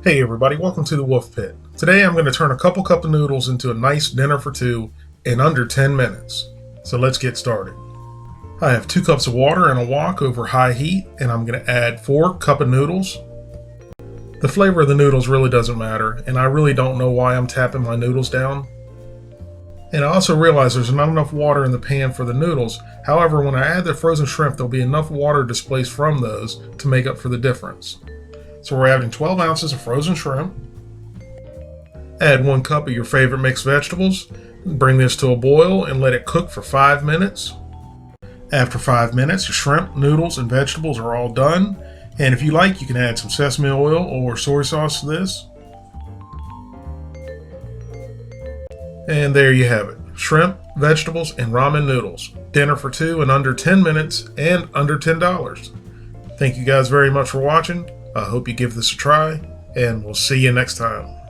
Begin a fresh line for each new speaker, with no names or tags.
Hey everybody, welcome to the Wolfe Pit. Today I'm going to turn a couple cup of noodles into a nice dinner for two in under 10 minutes. So let's get started. I have 2 cups of water in a wok over high heat, and I'm going to add 4 cups of noodles. The flavor of the noodles really doesn't matter, and I really don't know why I'm tapping my noodles down. And I also realize there's not enough water in the pan for the noodles. However, when I add the frozen shrimp, there'll be enough water displaced from those to make up for the difference. So we're adding 12 ounces of frozen shrimp. Add 1 cup of your favorite mixed vegetables. Bring this to a boil and let it cook for 5 minutes. After 5 minutes, your shrimp, noodles, and vegetables are all done. And if you like, you can add some sesame oil or soy sauce to this. And there you have it. Shrimp, vegetables, and ramen noodles. Dinner for two in under 10 minutes and under $10. Thank you guys very much for watching. I hope you give this a try, and we'll see you next time.